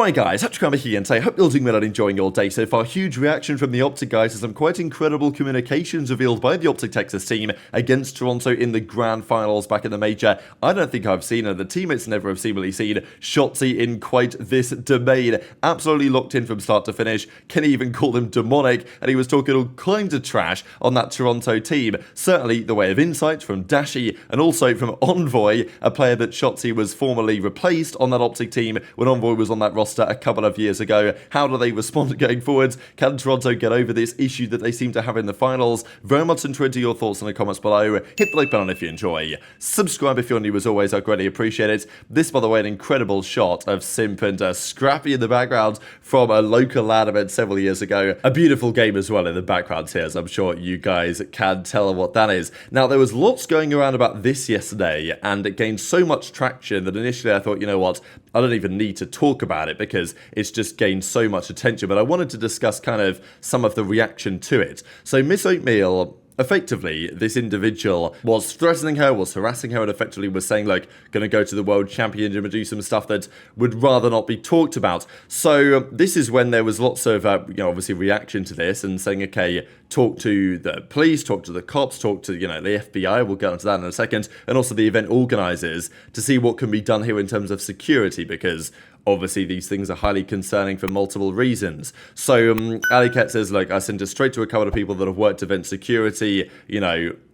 Alright guys, HyDra here and I hope you're doing well and enjoying your day so far. Huge reaction from the OpTic guys to some quite incredible communications revealed by the OpTic Texas team against Toronto in the grand finals back in the major. I don't think I've seen, and the teammates never have seemingly seen, Shotzzy in quite this domain. Absolutely locked in from start to finish. Kenny even called him demonic, and he was talking all kinds of trash on that Toronto team. Certainly the way of insight from Dashy, and also from Envoy, a player that Shotzzy was formerly replaced on that OpTic team when Envoy was on that roster a couple of years ago. How do they respond going forwards? Can Toronto get over this issue that they seem to have in the finals? Very much intrigued to your thoughts in the comments below. Hit the like button if you enjoy. Subscribe if you're new as always, I greatly appreciate it. This, by the way, an incredible shot of Simp and Scrappy in the background from a local LAN event several years ago. A beautiful game as well in the background here, as I'm sure you guys can tell what that is. Now, there was lots going around about this yesterday, and it gained so much traction that initially I thought, you know what, I don't even need to talk about it because it's just gained so much attention, but I wanted to discuss kind of some of the reaction to it. So Miss Oatmeal, effectively, this individual was threatening her, was harassing her, and effectively was saying, like, gonna go to the World Championship and do some stuff that would rather not be talked about. So this is when there was lots of, obviously reaction to this and saying, okay, talk to the police, talk to the cops, talk to, the FBI, we'll get onto that in a second, and also the event organisers to see what can be done here in terms of security, because obviously, these things are highly concerning for multiple reasons. So, Alicat says, look, I sent it straight to a couple of people that have worked event security,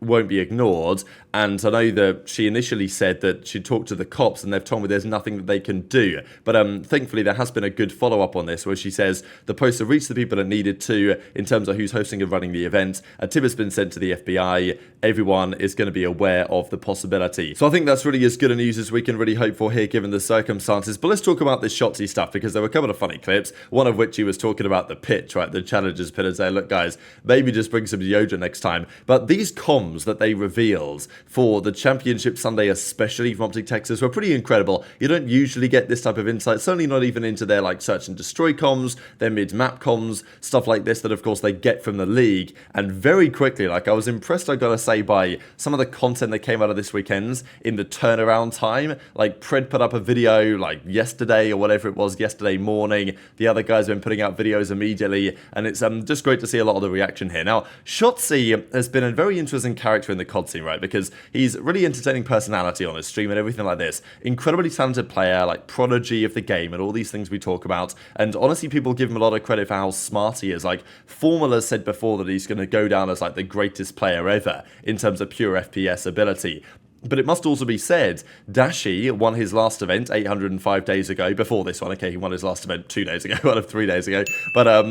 won't be ignored. And I know that she initially said that she'd talked to the cops and they've told me there's nothing that they can do. But thankfully, there has been a good follow-up on this where she says the post have reached the people that needed to in terms of who's hosting and running the event. A tip has been sent to the FBI. Everyone is going to be aware of the possibility. So I think that's really as good a news as we can really hope for here given the circumstances. But let's talk about this Shotzzy stuff, because there were a couple of funny clips, one of which he was talking about the pitch, right, the challengers pit, and saying, look guys, maybe just bring some deodorant next time. But these comms that they revealed for the championship Sunday, especially from OpTic Texas, were pretty incredible. You don't usually get this type of insight, certainly not even into their like search and destroy comms, their mid-map comms, stuff like this that of course they get from the league. And very quickly, like, I was impressed, I gotta say, by some of the content that came out of this weekend in the turnaround time. Like, Pred put up a video like yesterday or whatever it was, yesterday morning. The other guys have been putting out videos immediately, and it's just great to see a lot of the reaction here. Now, Shotzzy has been a very interesting character in the COD scene, right? Because he's really entertaining personality on his stream and everything like this. Incredibly talented player, like prodigy of the game and all these things we talk about. And honestly, people give him a lot of credit for how smart he is. Like, Formula said before that he's going to go down as like the greatest player ever in terms of pure FPS ability. But it must also be said, Dashy won his last event 805 days ago. Before this one, okay, he won his last event 2 days ago, out of 3 days ago. But,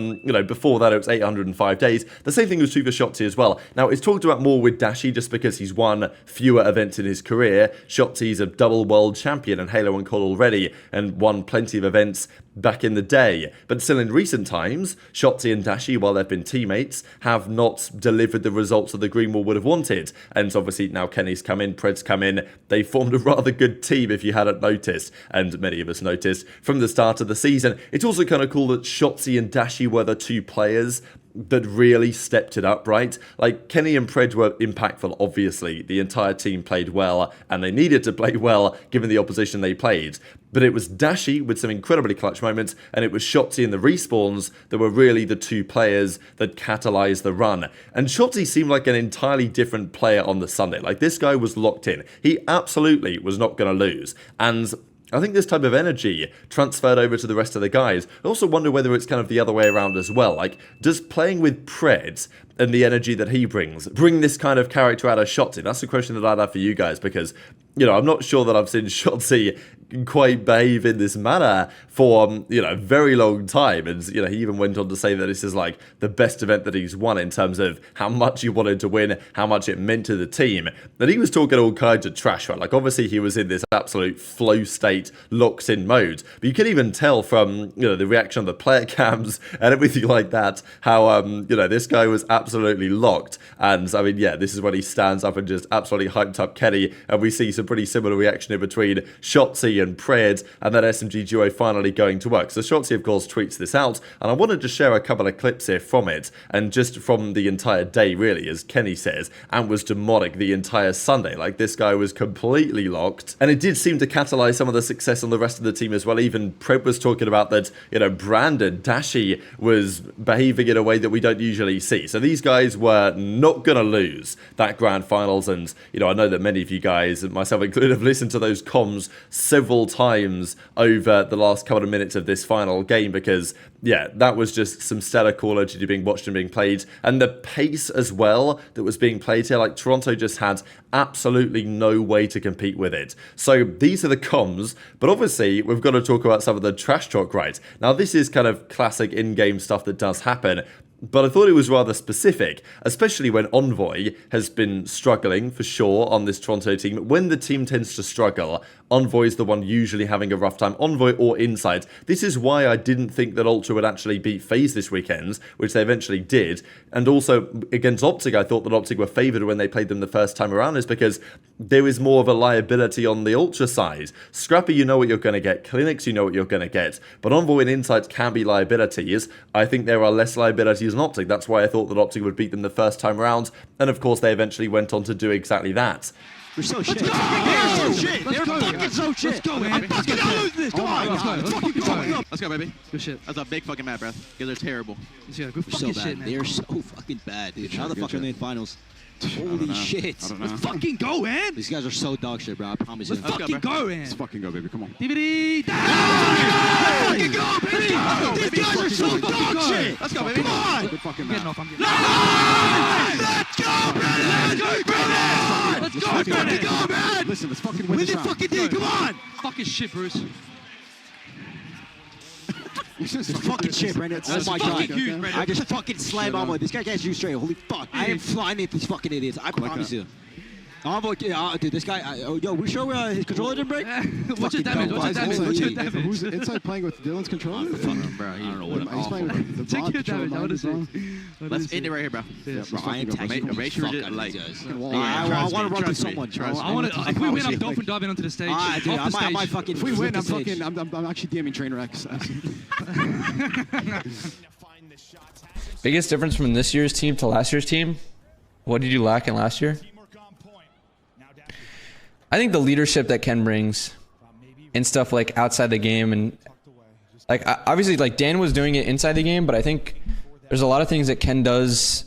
before that, it was 805 days. The same thing was true for Shotzzy as well. Now, it's talked about more with Dashy just because he's won fewer events in his career. Shotzzy's a double world champion in Halo and COD already, and won plenty of events back in the day. But still, in recent times, Shotzzy and Dashy, while they've been teammates, have not delivered the results that the Green Wall would have wanted. And obviously, now Kenny's come in, Pred's come in. They formed a rather good team, if you hadn't noticed, and many of us noticed from the start of the season. It's also kind of cool that Shotzzy and Dashy were the two players that really stepped it up, right? Like, Kenny and Pred were impactful, obviously. The entire team played well, and they needed to play well given the opposition they played. But it was Dashy with some incredibly clutch moments, and it was Shotzzy and the respawns that were really the two players that catalyzed the run. And Shotzzy seemed like an entirely different player on the Sunday. Like, this guy was locked in. He absolutely was not going to lose. And I think this type of energy transferred over to the rest of the guys. I also wonder whether it's kind of the other way around as well. Like, does playing with Pred and the energy that he brings bring this kind of character out of Shotzzy? That's the question that I'd have for you guys, because, I'm not sure that I've seen Shotzzy quite behave in this manner for, a very long time. And, he even went on to say that this is like the best event that he's won in terms of how much he wanted to win, how much it meant to the team. And he was talking all kinds of trash, right? Like, obviously he was in this absolute flow state, locked in mode. But you can even tell from, the reaction of the player cams and everything like that, how, this guy was absolutely locked. And I mean, yeah, this is when he stands up and just absolutely hyped up Kenny. And we see some pretty similar reaction in between Shotzzy and Pred, and then SMG duo finally going to work. So Shotzzy, of course, tweets this out, and I wanted to share a couple of clips here from it, and just from the entire day, really, as Kenny says, and was demonic the entire Sunday. Like, this guy was completely locked, and it did seem to catalyze some of the success on the rest of the team as well. Even Pred was talking about that, you know, Brandon, Dashy was behaving in a way that we don't usually see. So these guys were not going to lose that grand finals, and, you know, I know that many of you guys, myself included, have listened to those comms several times over the last couple of minutes of this final game, because, yeah, that was just some stellar Call of Duty being watched and being played, and the pace as well that was being played here. Like, Toronto just had absolutely no way to compete with it. So these are the comms, but obviously we've got to talk about some of the trash talk, right? Now, this is kind of classic in-game stuff that does happen, but I thought it was rather specific, especially when Envoy has been struggling for sure on this Toronto team. When the team tends to struggle, Envoy's the one usually having a rough time. Envoy or Inside. This is why I didn't think that Ultra would actually beat FaZe this weekend, which they eventually did. And also against OpTic, I thought that OpTic were favoured when they played them the first time around, is because there is more of a liability on the Ultra side. Scrappy, you know what you're going to get. CleanX, you know what you're going to get. But Envoy and Inside can be liabilities. I think there are less liabilities on OpTic. That's why I thought that OpTic would beat them the first time around. And of course, they eventually went on to do exactly that. We're so shit. They're so shit. They're fucking so shit. Let's go, man. I'm fucking lose this. Come on. Let's go, baby. Good shit. That's a big fucking map, bro. Because they're terrible. Yeah, good fucking shit, man. They're so fucking bad, dude. How the fuck are they in finals? Holy shit. Let's fucking go, man. These guys are so dog shit, bro. I promise you. Let's fucking go, man. Let's fucking go, baby. Come on. DVD. Let's fucking go, baby. These guys are so dog shit. Let's go, baby. Come on. Good fucking I'm getting map. off. I'm getting off. Let's go, Brandon. Let's go, Fucking go, man. Listen, let's fucking win Win this this round. fucking thing. Come on. Fucking shit, Bruce. This is Fucking shit, Brandon. Oh my fucking god. huge, Brandon. I just fucking slammed Envoy. This guy can't shoot straight. Holy fuck. I am flying at these fucking idiots. I promise you. Envoy, dude, this guy, yo, we sure his controller didn't break? What's your damage? What's your damage? What's your damage? Who's Inside playing with Dylan's controller? Bro, I don't know what He's playing with the Check bot your controller. damage. I want to see. Let's end it right here, bro. Yeah, Bro, I am tagging the Make sure fuck you out of like. these guys. Yeah, I want to run with someone. I want to. If we win, I'm dolphin diving onto the stage. Ah, dude, Off the I might stage. fucking. If we win, flip the stage. I'm actually DMing Trainwrecks. Biggest difference from this year's team to last year's team? What did you lack in last year? I think the leadership that Ken brings and stuff like outside the game, and like obviously like Dan was doing it inside the game, but I think there's a lot of things that Ken does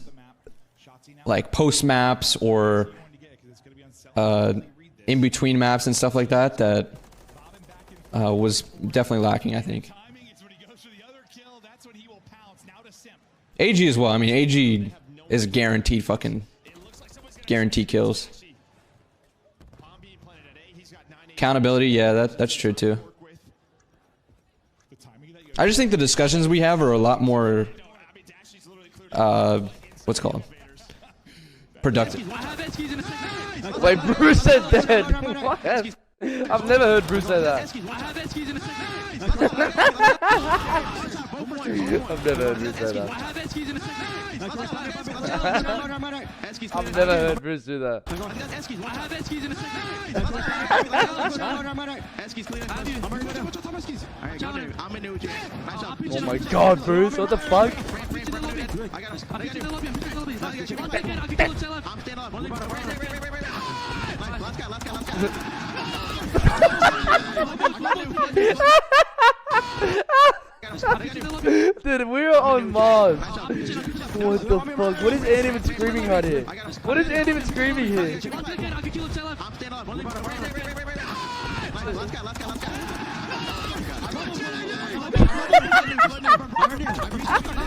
like post maps or in between maps and stuff like that that was definitely lacking, I think. aBeZy as well. I mean, aBeZy is guaranteed kills. Accountability, yeah, that's true too. I just think the discussions we have are a lot more, what's it called? Productive. Wait, Bruce said that. What? I've never heard Bruce say that. I've never heard Bruce say that. I've never heard Bruce do that. Oh my god, Bruce, what the fuck? Dude, we're on Mars. What the fuck? What is Andy even screaming right here? What is Andy even screaming here?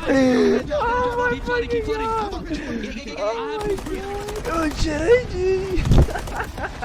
Oh my fucking god! Oh my god! Oh shit!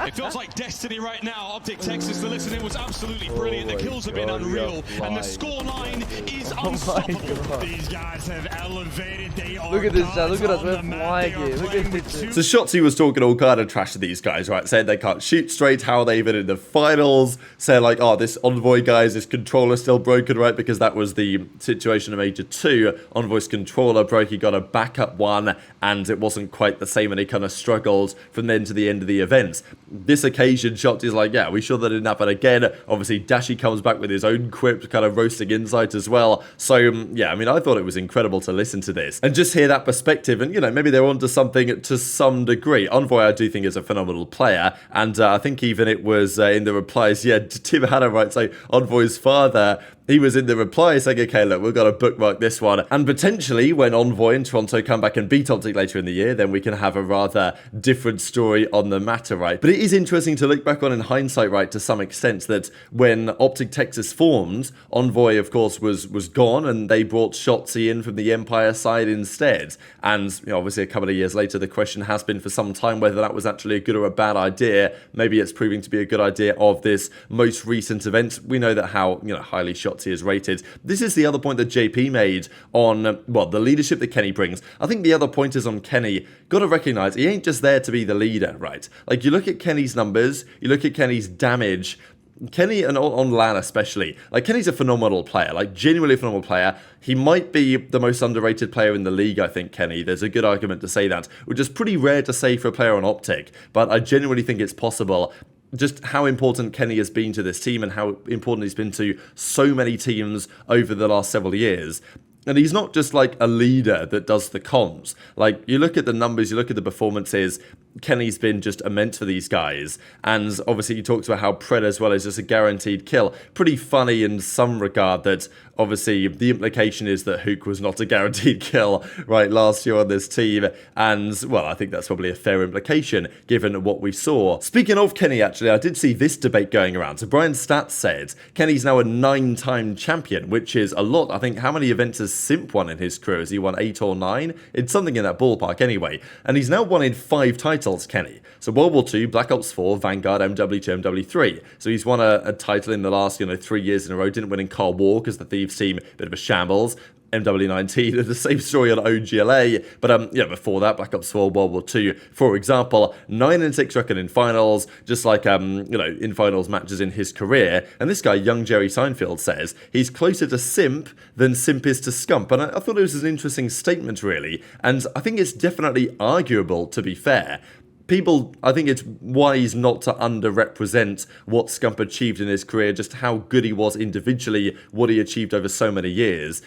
It feels like destiny right now. OpTic Texas, the listening was absolutely brilliant. The kills have been unreal, and the scoreline is unstoppable. These guys have elevated. They are. Look at this, look at us, we're flying here. Look at this. So Shotzzy was talking all kind of trash to these guys, right? Saying they can't shoot straight, how they even in the finals. Saying like, oh, this Envoy guys, this controller's still broken, right? Because that was the situation in Major 2. Envoy's controller broke, he got a backup one, and it wasn't quite the same, and he kind of struggled from then to the end of the event. This occasion, Shotzzy's like, yeah, we sure that didn't happen again. Obviously, Dashy comes back with his own quip, kind of roasting insight as well. So, yeah, I mean, I thought it was incredible to listen to this and just hear that perspective, and, you know, maybe they're onto something to some degree. Envoy, I do think, is a phenomenal player, and I think even it was in the replies, yeah, Tim had it right, so Envoy's father, he was in the reply saying, okay, look, we've got to bookmark this one. And potentially, when Envoy and Toronto come back and beat OpTic later in the year, then we can have a rather different story on the matter, right? But it is interesting to look back on in hindsight, right, to some extent, that when OpTic Texas formed, Envoy, of course, was gone, and they brought Shotzzy in from the Empire side instead. And, you know, obviously, a couple of years later, the question has been for some time whether that was actually a good or a bad idea. Maybe it's proving to be a good idea of this most recent event. We know that how, you know, highly Shotzzy is rated. This is the other point that JP made on, well, the leadership that Kenny brings. I think the other point is on Kenny. Got to recognize he ain't just there to be the leader, right? Like, you look at Kenny's numbers, you look at Kenny's damage, Kenny, and on LAN especially, like, Kenny's a phenomenal player, like, genuinely a phenomenal player. He might be the most underrated player in the league, I think, Kenny. There's a good argument to say that, which is pretty rare to say for a player on OpTic, but I genuinely think it's possible. Just how important Kenny has been to this team and how important he's been to so many teams over the last several years. And he's not just like a leader that does the comms. Like, you look at the numbers, you look at the performances, Kenny's been just immense for these guys. And obviously he talks about how Pred as well is just a guaranteed kill. Pretty funny in some regard that obviously the implication is that Hook was not a guaranteed kill, right, last year on this team. And, well, I think that's probably a fair implication given what we saw. Speaking of Kenny, actually, I did see this debate going around. So Brian Stats said Kenny's now a 9-time champion, which is a lot. I think how many events has Simp won in his career? Has he won 8 or 9? It's something in that ballpark anyway. And he's now won in 5 titles, Kenny. So World War II, Black Ops 4, Vanguard, MW2, MW3. So he's won a title in the last, 3 years in a row. Didn't win in Cold War because the Thieves team, bit of a shambles. MW19, the same story on OGLA, but before that, Black Ops 4, World War II, for example, 9-6 record in finals, just like, in finals matches in his career. And this guy, young Jerry Seinfeld, says he's closer to Simp than Simp is to Scump. And I thought it was an interesting statement, really. And I think it's definitely arguable, to be fair. People, I think it's wise not to underrepresent what Scump achieved in his career, just how good he was individually, what he achieved over so many years.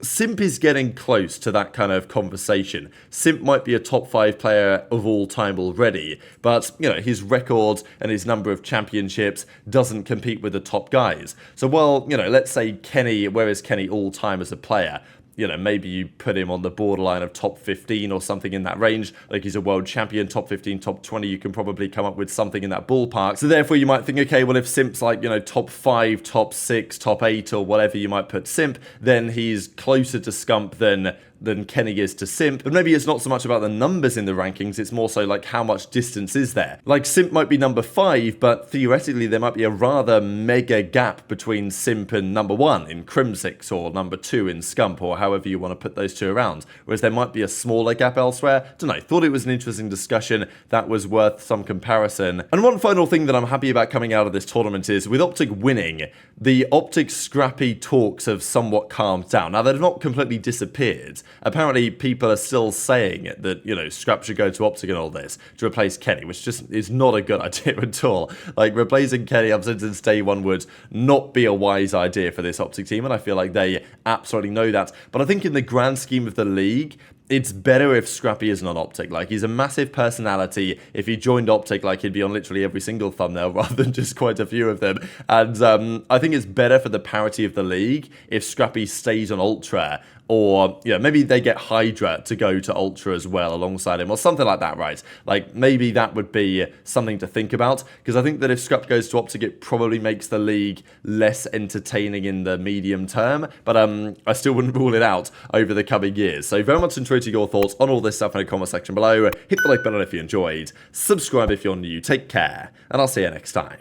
Simp is getting close to that kind of conversation. Simp might be a top 5 player of all time already, but, his record and his number of championships doesn't compete with the top guys. So, well, let's say Kenny, where is Kenny all time as a player? Maybe you put him on the borderline of top 15 or something in that range. Like, he's a world champion, top 15, top 20. You can probably come up with something in that ballpark. So therefore, you might think, okay, well, if Simp's like, top 5, top 6, top 8, or whatever you might put Simp, then he's closer to Scump than Kenny is to Simp. But maybe it's not so much about the numbers in the rankings, it's more so like how much distance is there. Like, Simp might be number 5, but theoretically there might be a rather mega gap between Simp and number 1 in Crimsix, or number 2 in Scump, or however you want to put those two around. Whereas there might be a smaller gap elsewhere. Don't know, thought it was an interesting discussion that was worth some comparison. And one final thing that I'm happy about coming out of this tournament is, with OpTic winning, the OpTic Scrappy talks have somewhat calmed down. Now, they've not completely disappeared. Apparently, people are still saying that, Scrap should go to OpTic and all this to replace Kenny, which just is not a good idea at all. Like, replacing Kenny up since day one would not be a wise idea for this OpTic team, and I feel like they absolutely know that. But I think in the grand scheme of the league, it's better if Scrappy isn't on OpTic. Like, he's a massive personality. If he joined OpTic, like, he'd be on literally every single thumbnail rather than just quite a few of them. And I think it's better for the parity of the league if Scrappy stays on Ultra, or, maybe they get HyDra to go to Ultra as well alongside him, or something like that, right? Like, maybe that would be something to think about, because I think that if Scrap goes to OpTic, it probably makes the league less entertaining in the medium term, but I still wouldn't rule it out over the coming years. So very much enjoyed your thoughts on all this stuff in the comment section below. Hit the like button if you enjoyed, subscribe if you're new, take care, and I'll see you next time.